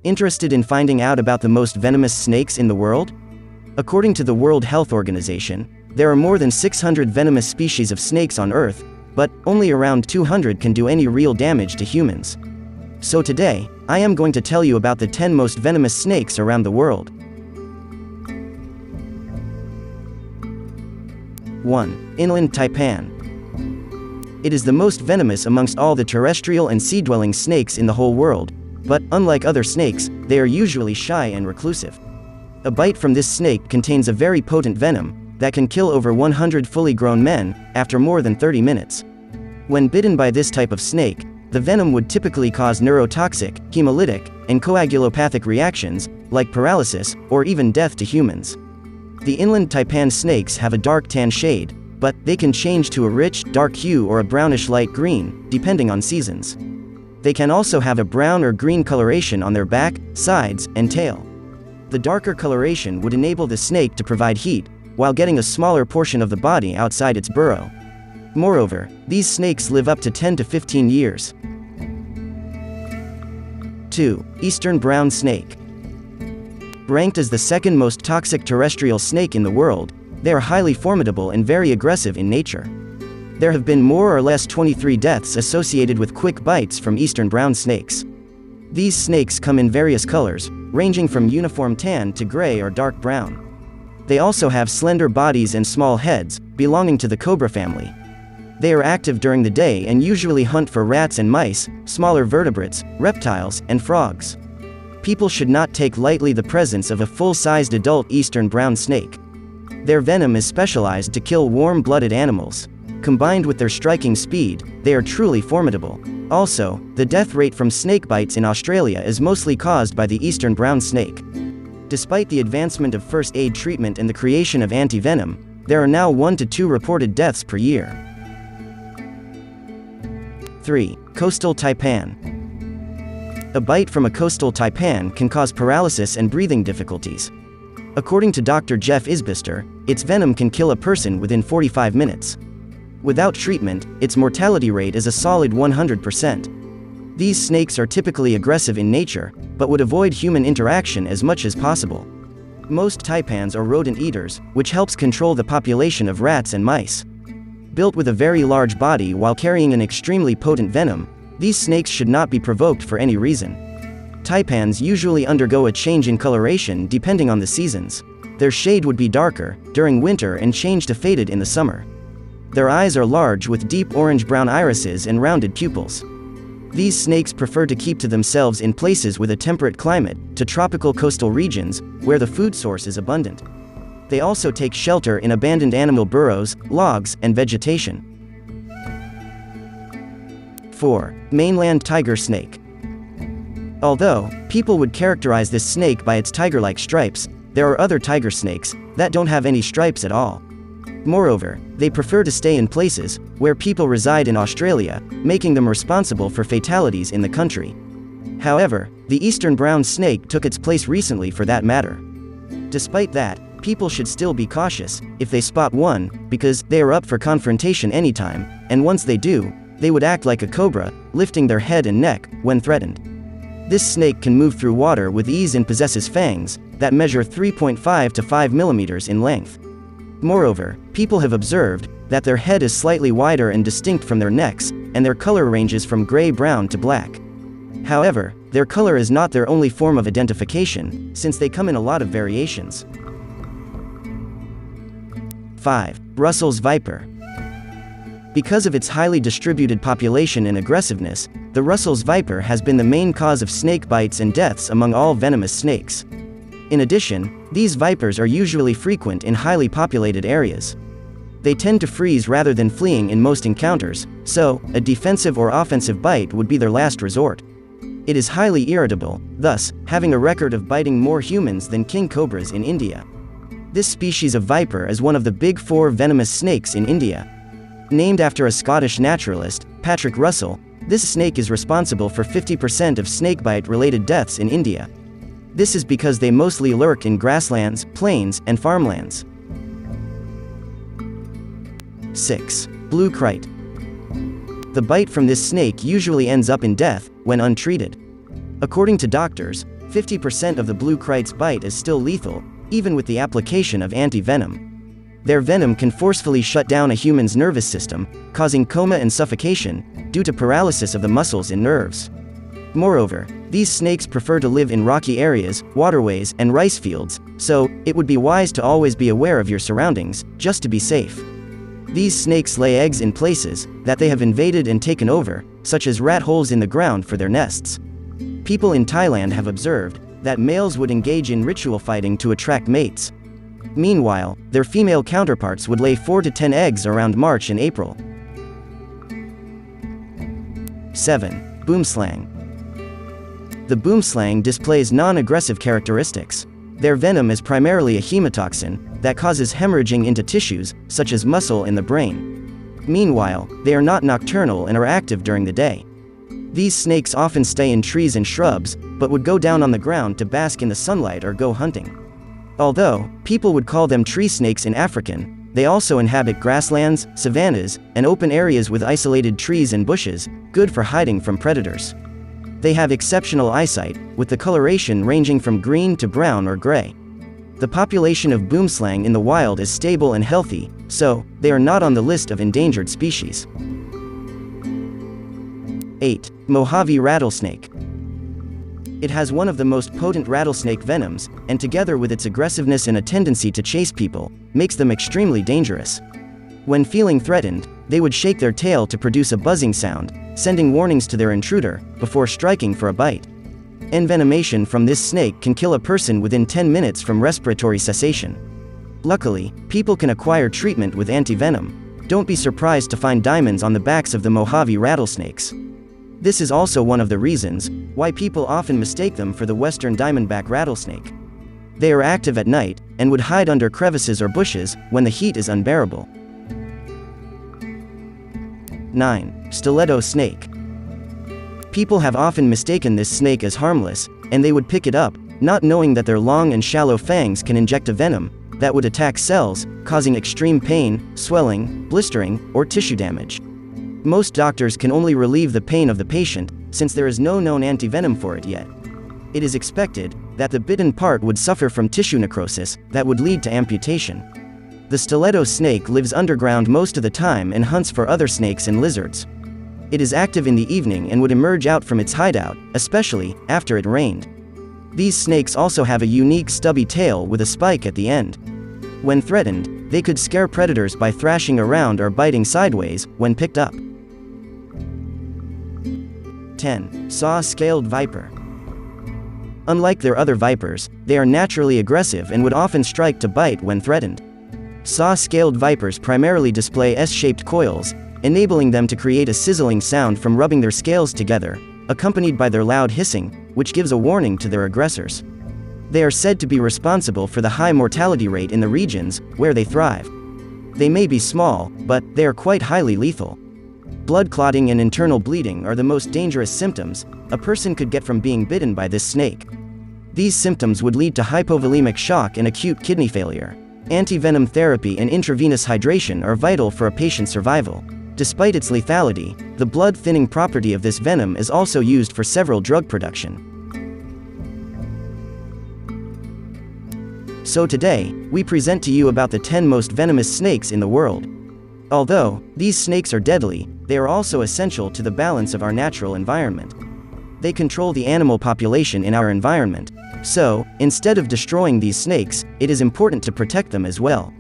Interested in finding out about the most venomous snakes in the world? According to the World Health Organization, there are more than 600 venomous species of snakes on Earth, but only around 200 can do any real damage to humans. So today, I am going to tell you about the 10 most venomous snakes around the world. 1. Inland taipan. It is the most venomous amongst all the terrestrial and sea-dwelling snakes in the whole world, but unlike other snakes, they are usually shy and reclusive. A bite from this snake contains a very potent venom that can kill over 100 fully grown men after more than 30 minutes. When bitten by this type of snake, the venom would typically cause neurotoxic, hemolytic, and coagulopathic reactions, like paralysis or even death to humans. The inland taipan snakes have a dark tan shade, but they can change to a rich, dark hue or a brownish light green, depending on seasons. They can also have a brown or green coloration on their back, sides, and tail. The darker coloration would enable the snake to provide heat, while getting a smaller portion of the body outside its burrow. Moreover, these snakes live up to 10 to 15 years. 2. Eastern brown snake. Ranked as the second most toxic terrestrial snake in the world, they are highly formidable and very aggressive in nature. There have been more or less 23 deaths associated with quick bites from eastern brown snakes. These snakes come in various colors, ranging from uniform tan to gray or dark brown. They also have slender bodies and small heads, belonging to the cobra family. They are active during the day and usually hunt for rats and mice, smaller vertebrates, reptiles, and frogs. People should not take lightly the presence of a full-sized adult eastern brown snake. Their venom is specialized to kill warm-blooded animals. Combined with their striking speed, they are truly formidable. Also, the death rate from snake bites in Australia is mostly caused by the eastern brown snake. Despite the advancement of first aid treatment and the creation of anti-venom, there are now 1 to 2 reported deaths per year. 3. Coastal taipan. A bite from a coastal taipan can cause paralysis and breathing difficulties. According to Dr. Jeff Isbister, its venom can kill a person within 45 minutes. Without treatment, its mortality rate is a solid 100%. These snakes are typically aggressive in nature, but would avoid human interaction as much as possible. Most taipans are rodent eaters, which helps control the population of rats and mice. Built with a very large body while carrying an extremely potent venom, these snakes should not be provoked for any reason. Taipans usually undergo a change in coloration depending on the seasons. Their shade would be darker during winter and change to faded in the summer. Their eyes are large with deep orange-brown irises and rounded pupils. These snakes prefer to keep to themselves in places with a temperate climate, to tropical coastal regions, where the food source is abundant. They also take shelter in abandoned animal burrows, logs, and vegetation. 4. Mainland tiger snake. Although people would characterize this snake by its tiger-like stripes, there are other tiger snakes that don't have any stripes at all. Moreover, they prefer to stay in places where people reside in Australia, making them responsible for fatalities in the country. However, the eastern brown snake took its place recently for that matter. Despite that, people should still be cautious if they spot one, because they are up for confrontation anytime, and once they do, they would act like a cobra, lifting their head and neck when threatened. This snake can move through water with ease and possesses fangs that measure 3.5 to 5 millimeters in length. Moreover, people have observed that their head is slightly wider and distinct from their necks, and their color ranges from gray-brown to black. However, their color is not their only form of identification, since they come in a lot of variations. 5. Russell's viper. Because of its highly distributed population and aggressiveness, the Russell's viper has been the main cause of snake bites and deaths among all venomous snakes. In addition, these vipers are usually frequent in highly populated areas. They tend to freeze rather than fleeing in most encounters, so a defensive or offensive bite would be their last resort. It is highly irritable, thus having a record of biting more humans than king cobras in India. This species of viper is one of the big 4 venomous snakes in India. Named after a Scottish naturalist, Patrick Russell, this snake is responsible for 50% of snakebite-related deaths in India. This is because they mostly lurk in grasslands, plains, and farmlands. 6. Blue kite. The bite from this snake usually ends up in death when untreated. According to doctors, 50% of the blue krite's bite is still lethal, even with the application of anti-venom. Their venom can forcefully shut down a human's nervous system, causing coma and suffocation, due to paralysis of the muscles and nerves. Moreover, these snakes prefer to live in rocky areas, waterways, and rice fields, so it would be wise to always be aware of your surroundings, just to be safe. These snakes lay eggs in places that they have invaded and taken over, such as rat holes in the ground for their nests. People in Thailand have observed that males would engage in ritual fighting to attract mates. Meanwhile, their female counterparts would lay 4 to 10 eggs around March and April. 7. Boomslang. The boomslang displays non-aggressive characteristics. Their venom is primarily a hemotoxin that causes hemorrhaging into tissues, such as muscle and the brain. Meanwhile, they are not nocturnal and are active during the day. These snakes often stay in trees and shrubs, but would go down on the ground to bask in the sunlight or go hunting. Although people would call them tree snakes in African, they also inhabit grasslands, savannas, and open areas with isolated trees and bushes, good for hiding from predators. They have exceptional eyesight, with the coloration ranging from green to brown or gray. The population of boomslang in the wild is stable and healthy, so they are not on the list of endangered species. 8. Mojave Rattlesnake. It has one of the most potent rattlesnake venoms, and together with its aggressiveness and a tendency to chase people, makes them extremely dangerous. When feeling threatened, they would shake their tail to produce a buzzing sound, sending warnings to their intruder, before striking for a bite. Envenomation from this snake can kill a person within 10 minutes from respiratory cessation. Luckily, people can acquire treatment with anti-venom. Don't be surprised to find diamonds on the backs of the Mojave rattlesnakes. This is also one of the reasons why people often mistake them for the western diamondback rattlesnake. They are active at night, and would hide under crevices or bushes when the heat is unbearable. 9. Stiletto Snake. People have often mistaken this snake as harmless, and they would pick it up, not knowing that their long and shallow fangs can inject a venom that would attack cells, causing extreme pain, swelling, blistering, or tissue damage. Most doctors can only relieve the pain of the patient, since there is no known antivenom for it yet. It is expected that the bitten part would suffer from tissue necrosis that would lead to amputation. The stiletto snake lives underground most of the time and hunts for other snakes and lizards. It is active in the evening and would emerge out from its hideout, especially after it rained. These snakes also have a unique stubby tail with a spike at the end. When threatened, they could scare predators by thrashing around or biting sideways when picked up. 10. Saw-scaled viper. Unlike their other vipers, they are naturally aggressive and would often strike to bite when threatened. Saw-scaled vipers primarily display S-shaped coils, enabling them to create a sizzling sound from rubbing their scales together, accompanied by their loud hissing, which gives a warning to their aggressors. They are said to be responsible for the high mortality rate in the regions where they thrive. They may be small, but they are quite highly lethal. Blood clotting and internal bleeding are the most dangerous symptoms a person could get from being bitten by this snake. These symptoms would lead to hypovolemic shock and acute kidney failure. Antivenom therapy and intravenous hydration are vital for a patient's survival. Despite its lethality, the blood-thinning property of this venom is also used for several drug production. So today, we present to you about the 10 most venomous snakes in the world. Although these snakes are deadly, they are also essential to the balance of our natural environment. They control the animal population in our environment. So, instead of destroying these snakes, it is important to protect them as well.